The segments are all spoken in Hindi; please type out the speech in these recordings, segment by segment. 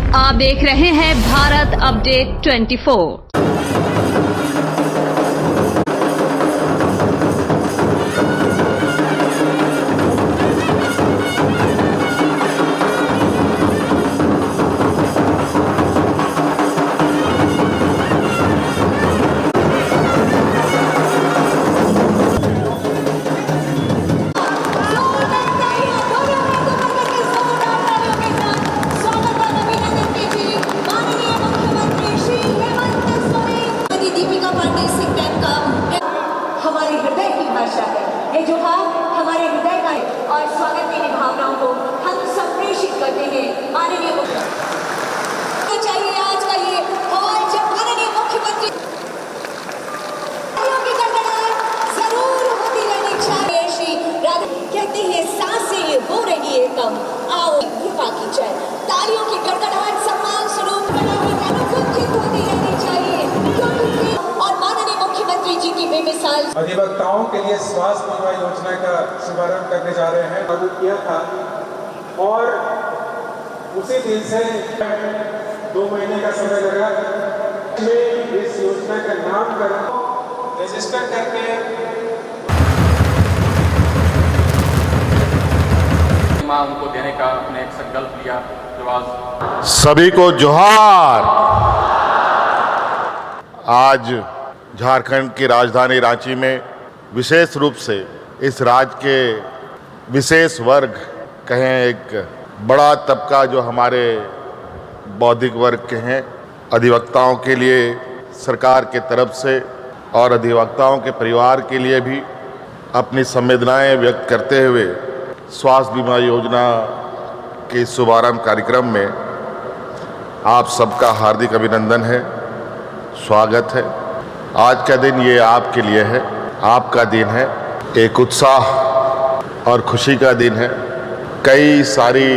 आप देख रहे हैं भारत अपडेट 24। ये जोहार हमारे हृदय का है और स्वागत की भावनाओं को हम संप्रेषित करते हैं माननीय मुख्यमंत्री। चाहिए आज का ये हॉल जब माननीय मुख्यमंत्री की गड़गड़ाहट जरूर होती रहनी चाहिए। श्री राधा कहते हैं सांसें हो रही है कम, आओ कृपा की जाए। तालियों की गड़गड़ाहट सम्मान स्वरूप अनुकूलित होती रहनी चाहिए क्योंकि और माननीय मुख्यमंत्री जी की बेमिसाल अधिवक्ताओं के लिए स्वास्थ्य बीमा योजना का शुभारंभ करने जा रहे हैं। लागू किया था और उसी दिन से 2 महीने का समय लगा इस योजना का नामकरण रजिस्टर करके बीमा उनको देने का हमने एक संकल्प लिया। जो आज सभी को जोहार। आज झारखंड की राजधानी रांची में विशेष रूप से इस राज्य के विशेष वर्ग कहें, एक बड़ा तबका जो हमारे बौद्धिक वर्ग के हैं, अधिवक्ताओं के लिए सरकार के तरफ से और अधिवक्ताओं के परिवार के लिए भी अपनी संवेदनाएं व्यक्त करते हुए स्वास्थ्य बीमा योजना के शुभारंभ कार्यक्रम में आप सबका हार्दिक अभिनंदन है, स्वागत है। आज का दिन ये आपके लिए है, आपका दिन है, एक उत्साह और खुशी का दिन है। कई सारी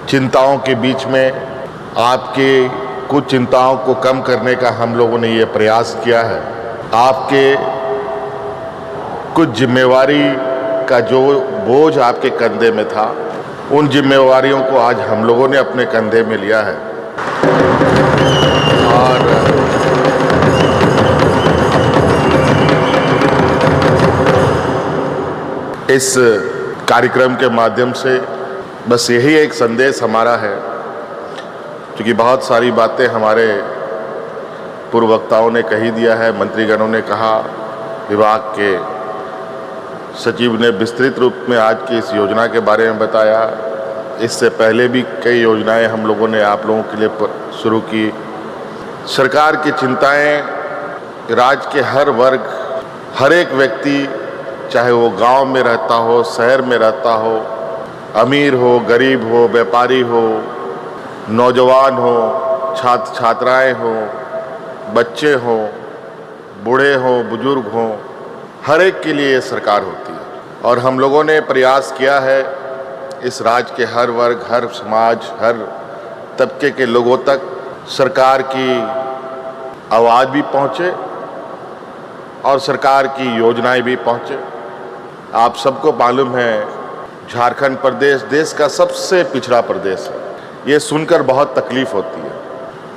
चिंताओं के बीच में आपके कुछ चिंताओं को कम करने का हम लोगों ने ये प्रयास किया है। आपके कुछ जिम्मेवारी का जो बोझ आपके कंधे में था, उन जिम्मेवारियों को आज हम लोगों ने अपने कंधे में लिया है और इस कार्यक्रम के माध्यम से बस यही एक संदेश हमारा है, क्योंकि बहुत सारी बातें हमारे पूर्व वक्ताओं ने कही दिया है, मंत्रीगणों ने कहा, विभाग के सचिव ने विस्तृत रूप में आज की इस योजना के बारे में बताया। इससे पहले भी कई योजनाएं हम लोगों ने आप लोगों के लिए शुरू की। सरकार की चिंताएं राज्य के हर वर्ग, हर एक व्यक्ति, चाहे वो गांव में रहता हो, शहर में रहता हो, अमीर हो, गरीब हो, व्यापारी हो, नौजवान हो, छात्र छात्राएं हो, बच्चे हो, बूढ़े हो, बुजुर्ग हो, हर एक के लिए ये सरकार होती है। और हम लोगों ने प्रयास किया है इस राज्य के हर वर्ग, हर समाज, हर तबके के लोगों तक सरकार की आवाज़ भी पहुँचे और सरकार की योजनाएं भी पहुँचे। आप सबको मालूम है झारखंड प्रदेश देश का सबसे पिछड़ा प्रदेश है। ये सुनकर बहुत तकलीफ होती है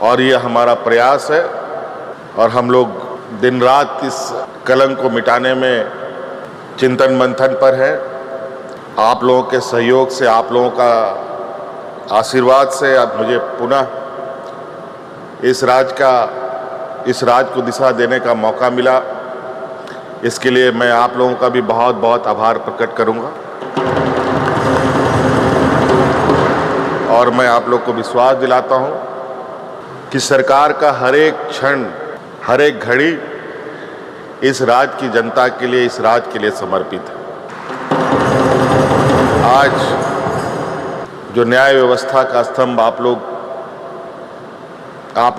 और ये हमारा प्रयास है और हम लोग दिन रात इस कलंक को मिटाने में चिंतन मंथन पर है। आप लोगों के सहयोग से, आप लोगों का आशीर्वाद से आज मुझे पुनः इस राज्य को दिशा देने का मौका मिला। इसके लिए मैं आप लोगों का भी बहुत बहुत आभार प्रकट करूंगा और मैं आप लोग को विश्वास दिलाता हूं कि सरकार का हर एक क्षण, हर एक घड़ी इस राज्य की जनता के लिए, इस राज्य के लिए समर्पित है। आज जो न्याय व्यवस्था का स्तंभ आप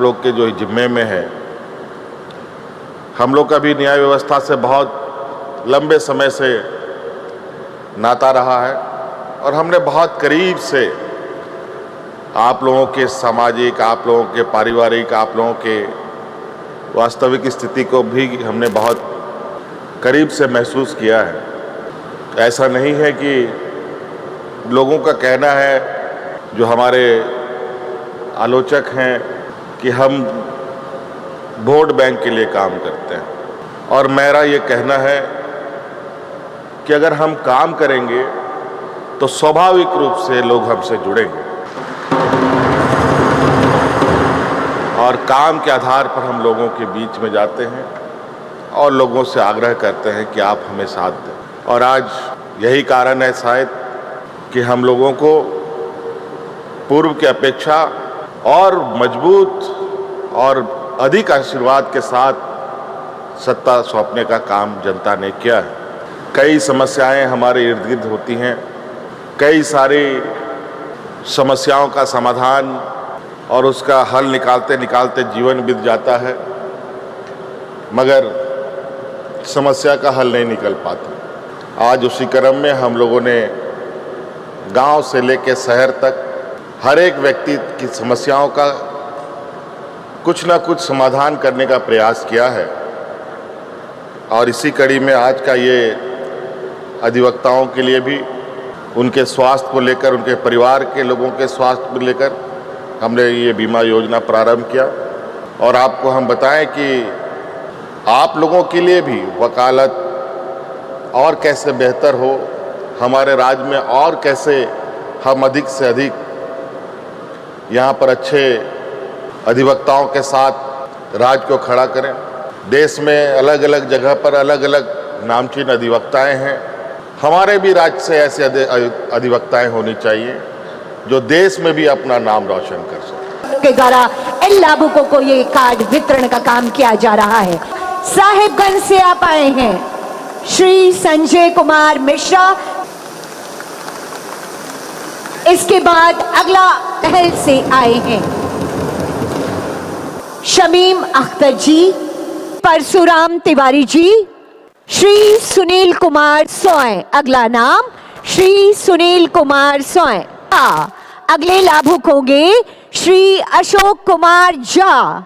लोग के जो जिम्मे में है, हम लोग का भी न्याय व्यवस्था से बहुत लंबे समय से नाता रहा है और हमने बहुत करीब से आप लोगों के सामाजिक, आप लोगों के पारिवारिक, आप लोगों के वास्तविक स्थिति को भी हमने बहुत करीब से महसूस किया है। ऐसा नहीं है कि लोगों का कहना है, जो हमारे आलोचक हैं कि हम वोट बैंक के लिए काम करते हैं, और मेरा ये कहना है कि अगर हम काम करेंगे तो स्वाभाविक रूप से लोग हमसे जुड़ेंगे, और काम के आधार पर हम लोगों के बीच में जाते हैं और लोगों से आग्रह करते हैं कि आप हमें साथ दें। और आज यही कारण है शायद कि हम लोगों को पूर्व की अपेक्षा और मजबूत और अधिक आशीर्वाद के साथ सत्ता सौंपने का काम जनता ने किया है। कई समस्याएं हमारे इर्द गिर्द होती हैं, कई सारी समस्याओं का समाधान और उसका हल निकालते निकालते जीवन बीत जाता है, मगर समस्या का हल नहीं निकल पाता। आज उसी क्रम में हम लोगों ने गांव से लेकर शहर तक हर एक व्यक्ति की समस्याओं का कुछ ना कुछ समाधान करने का प्रयास किया है, और इसी कड़ी में आज का ये अधिवक्ताओं के लिए भी उनके स्वास्थ्य को लेकर, उनके परिवार के लोगों के स्वास्थ्य को लेकर हमने ये बीमा योजना प्रारंभ किया। और आपको हम बताएं कि आप लोगों के लिए भी वकालत और कैसे बेहतर हो, हमारे राज्य में और कैसे हम अधिक से अधिक यहाँ पर अच्छे अधिवक्ताओं के साथ राज्य को खड़ा करें। देश में अलग अलग जगह पर अलग अलग नामचीन अधिवक्ताएं हैं, हमारे भी राज्य से ऐसे अधिवक्ताएं होनी चाहिए जो देश में भी अपना नाम रोशन कर सके। के द्वारा इन लाभुकों को ये कार्ड वितरण का काम किया जा रहा है। साहिबगंज से आप आए हैं श्री संजय कुमार मिश्रा। इसके बाद अगला पहल से आए हैं शमीम अख्तर जी, परशुराम तिवारी जी, श्री सुनील कुमार सोय। अगला नाम श्री सुनील कुमार सोय। अगले लाभुक होंगे श्री अशोक कुमार झा।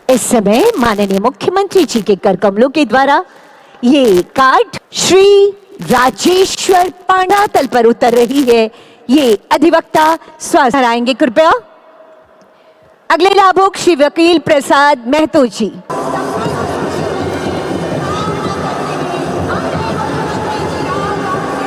इस समय माननीय मुख्यमंत्री जी के कर कमलों के द्वारा ये कार्ड श्री राजेश्वर पांडातल पर उतर रही है। ये अधिवक्ता स्वास्थ्य आएंगे कृपया। अगले लाभुक श्री वकील प्रसाद महतो जी।